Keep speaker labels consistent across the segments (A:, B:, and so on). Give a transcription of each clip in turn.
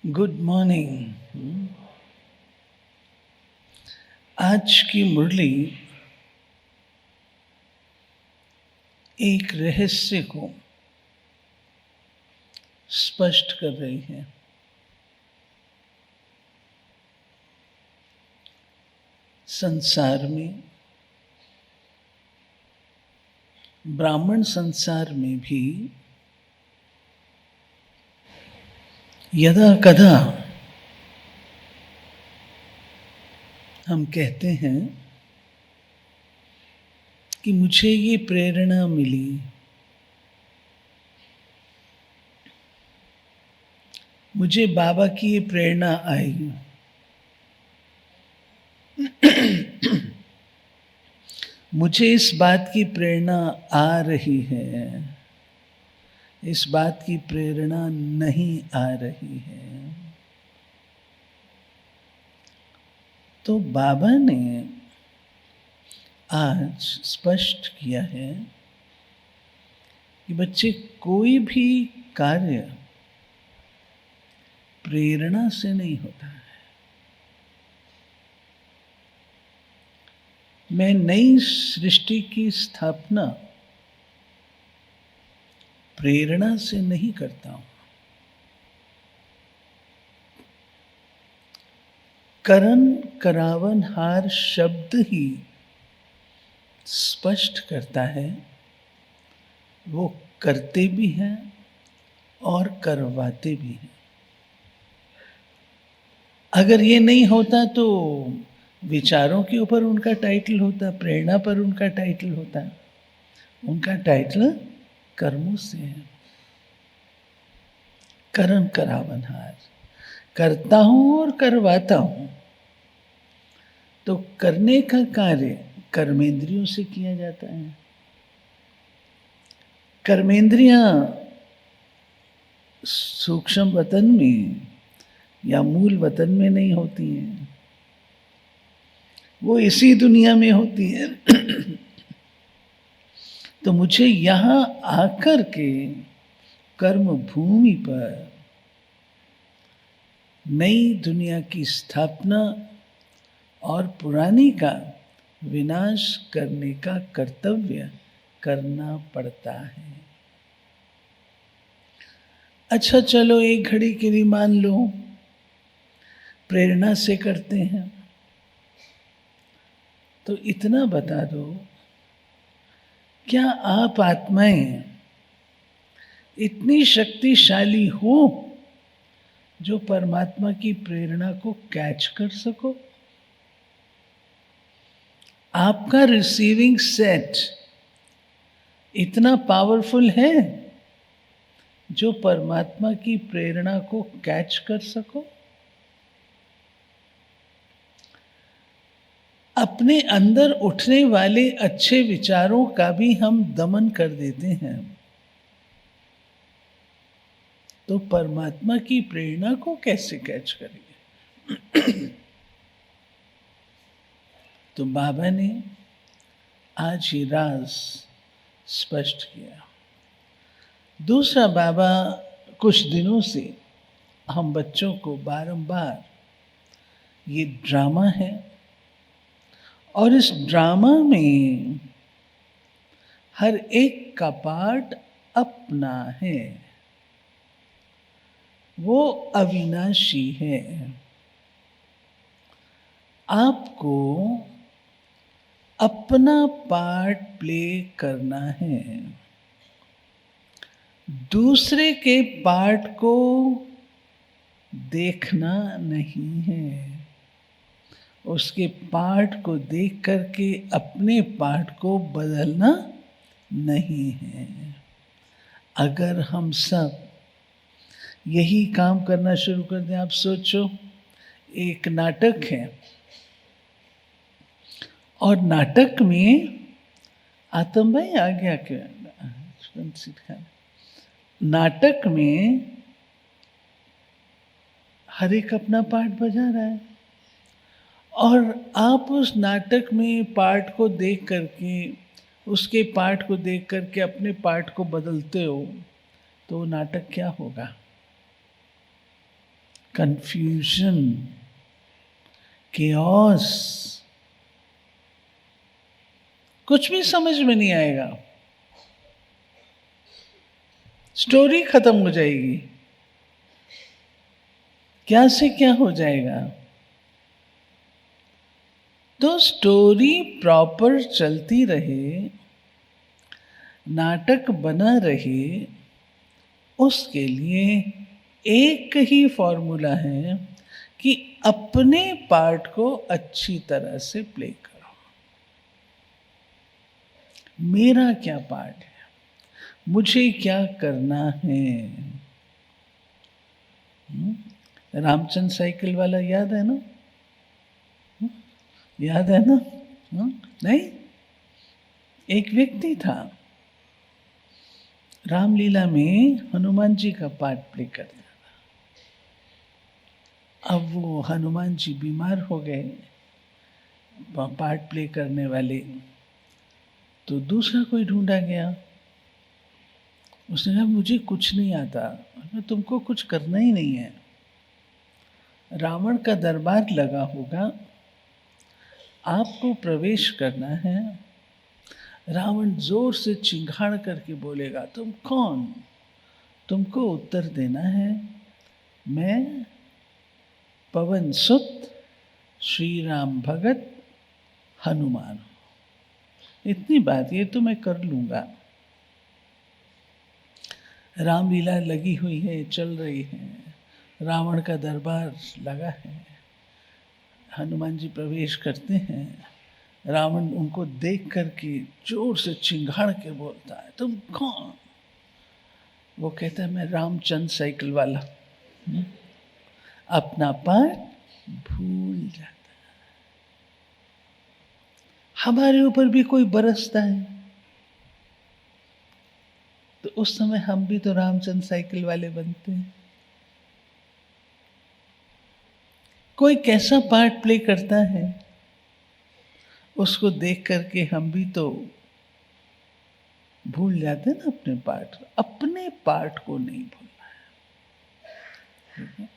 A: Good morning. आज की मुरली एक रहस्य को स्पष्ट कर रही है। संसार में, ब्राह्मण संसार में भी यदा कदा हम कहते हैं कि मुझे ये प्रेरणा मिली, मुझे बाबा की ये प्रेरणा आई, मुझे इस बात की प्रेरणा आ रही है, इस बात की प्रेरणा नहीं आ रही है। तो बाबा ने आज स्पष्ट किया है कि बच्चे, कोई भी कार्य प्रेरणा से नहीं होता है। मैं नई सृष्टि की स्थापना प्रेरणा से नहीं करता हूं। करन करावन हार शब्द ही स्पष्ट करता है, वो करते भी हैं और करवाते भी हैं। अगर ये नहीं होता तो विचारों के ऊपर उनका टाइटल होता, प्रेरणा पर उनका टाइटल होता। उनका टाइटल कर्मों से है। करन करावन हार, करता हूं और करवाता हूं। तो करने का कार्य कर्मेंद्रियों से किया जाता है। कर्मेंद्रियां सूक्ष्म वतन में या मूल वतन में नहीं होती हैं, वो इसी दुनिया में होती है। तो मुझे यहां आकर के कर्म भूमि पर नई दुनिया की स्थापना और पुरानी का विनाश करने का कर्तव्य करना पड़ता है। अच्छा, चलो एक घड़ी के लिए मान लो प्रेरणा से करते हैं, तो इतना बता दो, क्या आप आत्माएं इतनी शक्तिशाली हो जो परमात्मा की प्रेरणा को कैच कर सको? आपका रिसीविंग सेट इतना पावरफुल है जो परमात्मा की प्रेरणा को कैच कर सको? अपने अंदर उठने वाले अच्छे विचारों का भी हम दमन कर देते हैं, तो परमात्मा की प्रेरणा को कैसे कैच करेंगे? तो बाबा ने आज ये राज स्पष्ट किया। दूसरा, बाबा कुछ दिनों से हम बच्चों को बारंबार, ये ड्रामा है और इस ड्रामा में हर एक का पार्ट अपना है, वो अविनाशी है। आपको अपना पार्ट प्ले करना है, दूसरे के पार्ट को देखना नहीं है, उसके पार्ट को देख करके अपने पार्ट को बदलना नहीं है। अगर हम सब यही काम करना शुरू कर दें, आप सोचो, एक नाटक है और नाटक में आतम भाई आ गया क्या? नाटक में हर एक अपना पार्ट बजा रहा है और आप उस नाटक में पार्ट को देख करके, उसके पार्ट को देख करके अपने पार्ट को बदलते हो, तो नाटक क्या होगा? कंफ्यूजन, केओस, कुछ भी समझ में नहीं आएगा, स्टोरी खत्म हो जाएगी, क्या से क्या हो जाएगा। तो स्टोरी प्रॉपर चलती रहे, नाटक बना रहे, उसके लिए एक ही फॉर्मूला है कि अपने पार्ट को अच्छी तरह से प्ले करो। मेरा क्या पार्ट है, मुझे क्या करना है। रामचंद्र साइकिल वाला याद है ना? याद है ना? नहीं, एक व्यक्ति था, रामलीला में हनुमान जी का पार्ट प्ले करता था। अब वो हनुमान जी बीमार हो गए, पार्ट प्ले करने वाले, तो दूसरा कोई ढूंढा गया। उसने कहा मुझे कुछ नहीं आता। तुमको कुछ करना ही नहीं है, रावण का दरबार लगा होगा, आपको प्रवेश करना है। रावण जोर से चिंगाड़ करके बोलेगा, तुम कौन? तुमको उत्तर देना है, मैं पवन सुत श्री राम भगत हनुमान हूं। इतनी बात ये तो मैं कर लूंगा। रामलीला लगी हुई है, चल रही है, रावण का दरबार लगा है, हनुमान जी प्रवेश करते हैं। रावण उनको देख करके जोर से चिंगाड़ के बोलता है, तुम कौन? वो कहता है, मैं रामचंद्र साइकिल वाला। अपना पार्ट भूल जाता है। हमारे ऊपर भी कोई बरसता है तो उस समय हम भी तो रामचंद्र साइकिल वाले बनते हैं। कोई कैसा पार्ट प्ले करता है, उसको देख करके हम भी तो भूल जाते हैं ना अपने पार्ट। अपने पार्ट को नहीं भूलना है।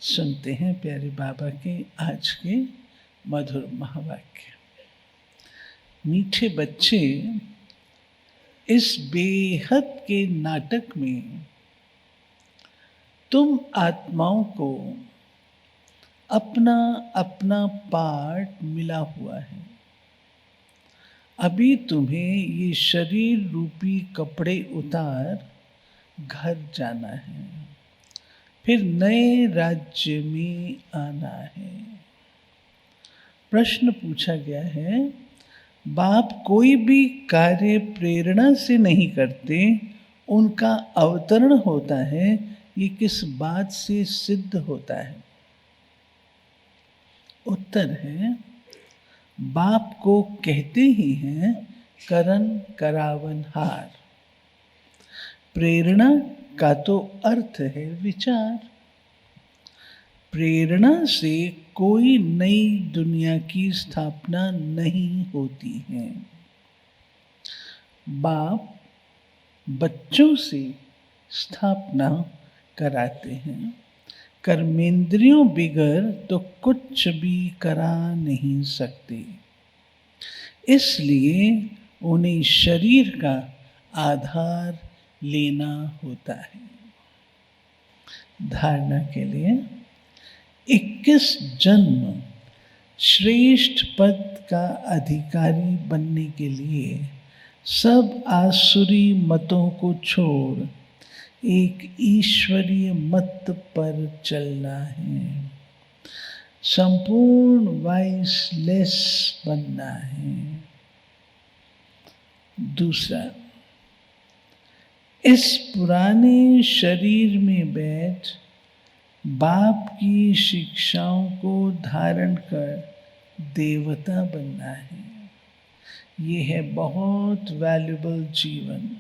A: सुनते हैं प्यारे बाबा के आज के मधुर महावाक्य। मीठे बच्चे, इस बेहद के नाटक में तुम आत्माओं को अपना अपना पार्ट मिला हुआ है। अभी तुम्हें ये शरीर रूपी कपड़े उतार घर जाना है, फिर नए राज्य में आना है। प्रश्न पूछा गया है, बाप कोई भी कार्य प्रेरणा से नहीं करते, उनका अवतरण होता है, ये किस बात से सिद्ध होता है? उत्तर है, बाप को कहते ही हैं करन करावन हार। प्रेरणा का तो अर्थ है विचार। प्रेरणा से कोई नई दुनिया की स्थापना नहीं होती है। बाप बच्चों से स्थापना कराते हैं। कर्मेंद्रियों बिगर तो कुछ भी करा नहीं सकते, इसलिए उन्हें शरीर का आधार लेना होता है। धारणा के लिए 21 जन्म श्रेष्ठ पद का अधिकारी बनने के लिए सब आसुरी मतों को छोड़ एक ईश्वरीय मत पर चलना है। संपूर्ण वाइसलेस बनना है। दूसरा, इस पुराने शरीर में बैठ बाप की शिक्षाओं को धारण कर देवता बनना है। ये है बहुत वैल्यूबल जीवन।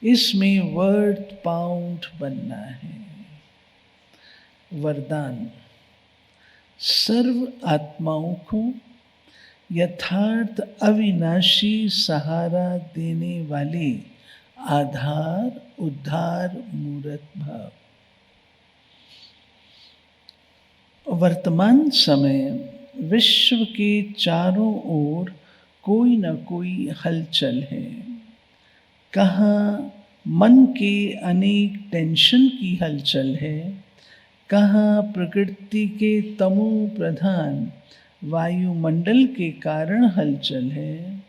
A: इसमें वर्थ पाउंड बनना है। वरदान, सर्व आत्माओं को यथार्थ अविनाशी सहारा देने वाले आधार उद्धार मूर्त भाव। वर्तमान समय विश्व के चारों ओर कोई न कोई हलचल है। कहाँ मन के अनेक टेंशन की हलचल है, कहाँ प्रकृति के तमो प्रधान वायुमंडल के कारण हलचल है।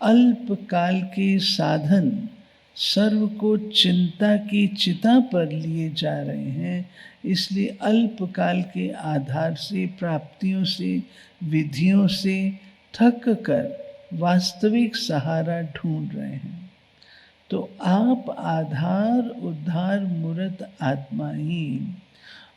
A: अल्पकाल के साधन सर्व को चिंता की चिता पर लिए जा रहे हैं, इसलिए अल्पकाल के आधार से, प्राप्तियों से, विधियों से थक कर वास्तविक सहारा ढूंढ रहे हैं। तो आप आधार उद्धार मूर्त आत्मा ही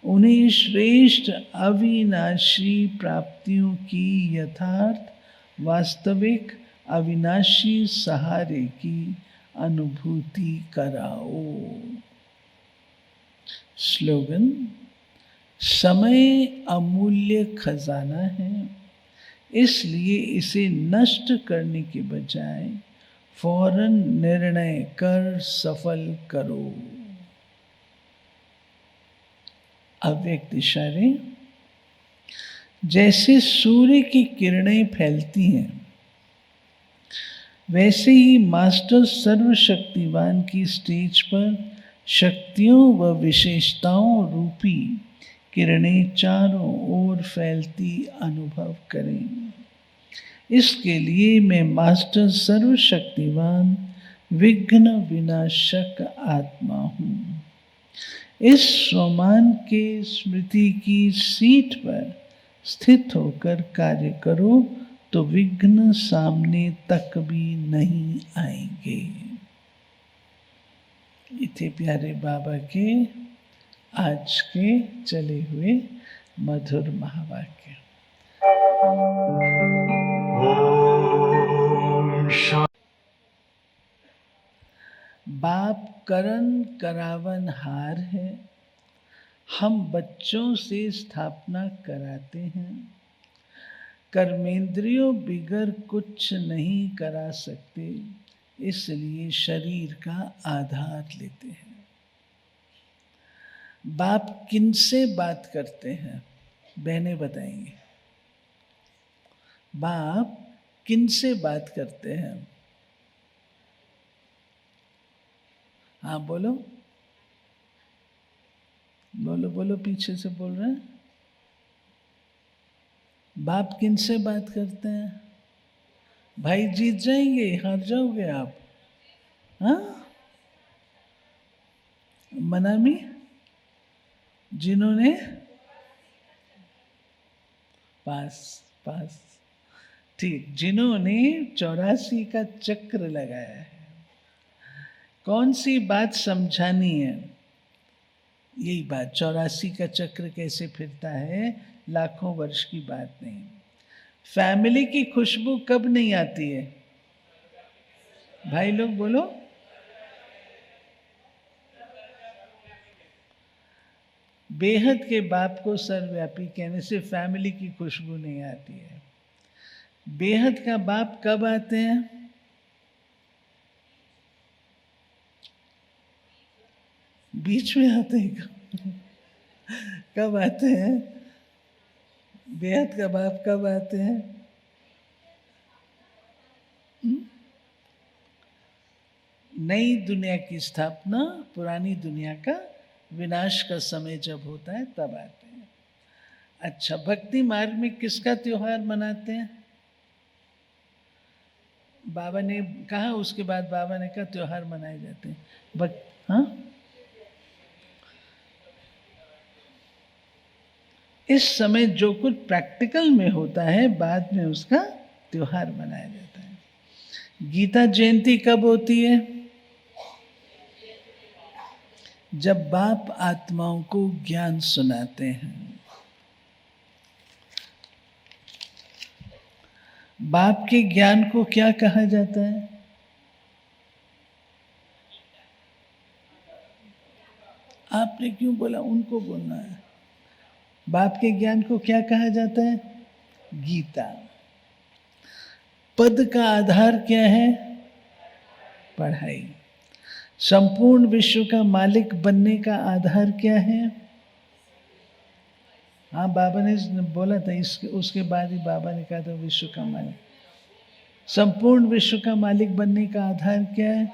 A: उन्हें श्रेष्ठ अविनाशी प्राप्तियों की यथार्थ वास्तविक अविनाशी सहारे की अनुभूति कराओ। स्लोगन: समय अमूल्य खजाना है, इसलिए इसे नष्ट करने के बजाय फौरन निर्णय कर सफल करो। अव्यक्त इशारे: जैसे सूर्य की किरणें फैलती हैं, वैसे ही मास्टर सर्वशक्तिवान की स्टेज पर शक्तियों व विशेषताओं रूपी किरणें चारों ओर फैलती अनुभव करें। इसके लिए मैं मास्टर सर्वशक्तिवान विघ्न विनाशक आत्मा हूँ। इस स्वमान के स्मृति की सीट पर स्थित होकर कार्य करो तो विघ्न सामने तक भी नहीं आएंगे। इतने प्यारे बाबा के आज के चले हुए मधुर महावाक्य। बाप करन करावन हार है, हम बच्चों से स्थापना कराते हैं। कर्मेंद्रियों बिगर कुछ नहीं करा सकते, इसलिए शरीर का आधार लेते हैं। बाप किनसे बात करते हैं? बहनें बताएंगे। बाप किनसे बात करते हैं? हाँ बोलो बोलो बोलो, पीछे से बोल रहे हैं। बाप किनसे बात करते हैं? भाई जीत जाएंगे, हार जाओगे आप? हाँ, मनामी, जिन्होंने पास ठीक, जिन्होंने 84 का चक्र लगाया है। कौन सी बात समझानी है? यही बात, 84 का चक्र कैसे फिरता है, लाखों वर्ष की बात नहीं। फैमिली की खुशबू कब नहीं आती है? भाई लोग बोलो। बेहद के बाप को सर्वव्यापी कहने से फैमिली की खुशबू नहीं आती है। बेहद का बाप कब आते हैं? बीच में आते हैं। कब आते हैं? बेहद का बाप कब आते हैं? नई दुनिया की स्थापना, पुरानी दुनिया का विनाश का समय जब होता है तब आते हैं। अच्छा, भक्ति मार्ग में किसका त्योहार मनाते हैं? बाबा ने कहा, उसके बाद बाबा ने कहा त्योहार मनाए जाते हैं। हाँ, इस समय जो कुछ प्रैक्टिकल में होता है, बाद में उसका त्योहार मनाया जाता है। गीता जयंती कब होती है? जब बाप आत्माओं को ज्ञान सुनाते हैं। बाप के ज्ञान को क्या कहा जाता है? आपने क्यों बोला? उनको बोलना है। बाप के ज्ञान को क्या कहा जाता है? गीता। पद का आधार क्या है? पढ़ाई। संपूर्ण विश्व का मालिक बनने का आधार क्या है? हाँ, बाबा ने बोला था, इसके उसके बाद ही बाबा ने कहा था विश्व का मालिक। संपूर्ण विश्व का मालिक बनने का आधार क्या है?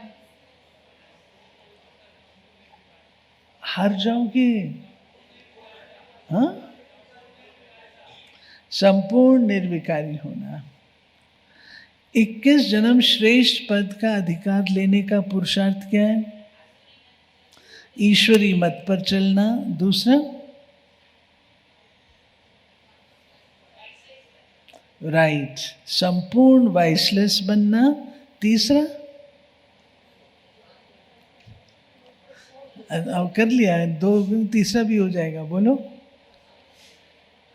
A: हार जाओगे। हाँ, संपूर्ण निर्विकारी होना। 21 जन्म श्रेष्ठ पद का अधिकार लेने का पुरुषार्थ क्या है? ईश्वरी मत पर चलना। दूसरा, राइट, संपूर्ण वाइसलेस बनना। तीसरा, अब कर लिया है, दो, तीसरा भी हो जाएगा, बोलो।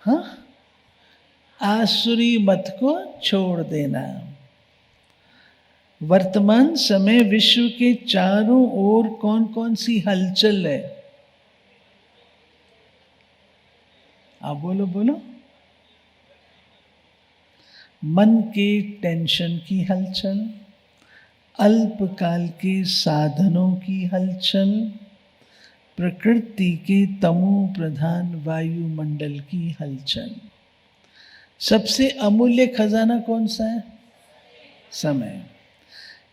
A: हाँ, आसुरी मत को छोड़ देना। वर्तमान समय विश्व के चारों ओर कौन कौन सी हलचल है? आप बोलो बोलो। मन के टेंशन की हलचल, अल्पकाल के साधनों की हलचल, प्रकृति के तमो प्रधान वायुमंडल की हलचल। सबसे अमूल्य खजाना कौन सा है? समय।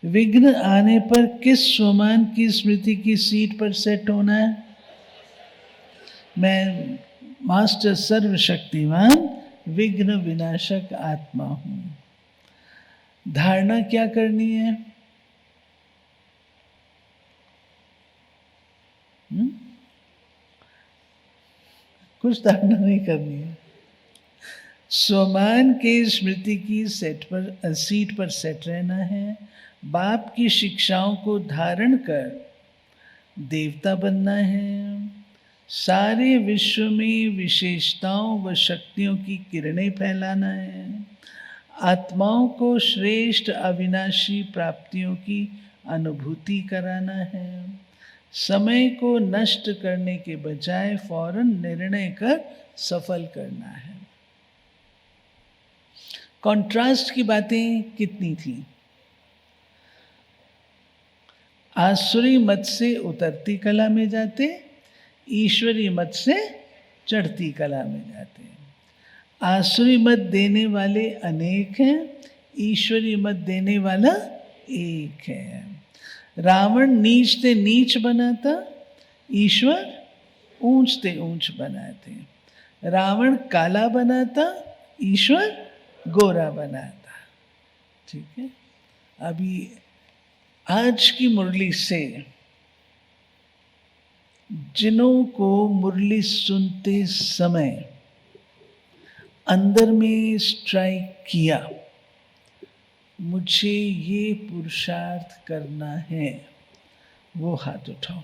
A: विघ्न आने पर किस स्वमान की स्मृति की सीट पर सेट होना है? मैं मास्टर सर्वशक्तिमान विघ्न विनाशक आत्मा हूं। धारणा क्या करनी है? कुछ धारणा नहीं करनी है। स्वमान के स्मृति की सीट पर सेट रहना है। बाप की शिक्षाओं को धारण कर देवता बनना है। सारे विश्व में विशेषताओं व शक्तियों की किरणें फैलाना है। आत्माओं को श्रेष्ठ अविनाशी प्राप्तियों की अनुभूति कराना है। समय को नष्ट करने के बजाय फौरन निर्णय कर सफल करना है। कॉन्ट्रास्ट की बातें कितनी थी? आसुरी मत से उतरती कला में जाते, ईश्वरी मत से चढ़ती कला में जाते। आसुरी मत देने वाले अनेक हैं, ईश्वरी मत देने वाला एक है। रावण नीच से नीच बनाता, ईश्वर ऊंच से ऊंच बनाते। रावण काला बनाता, ईश्वर गोरा बनाता। ठीक है, अभी आज की मुरली से जिन्हों को मुरली सुनते समय अंदर में स्ट्राइक किया, मुझे ये पुरुषार्थ करना है, वो हाथ उठाओ।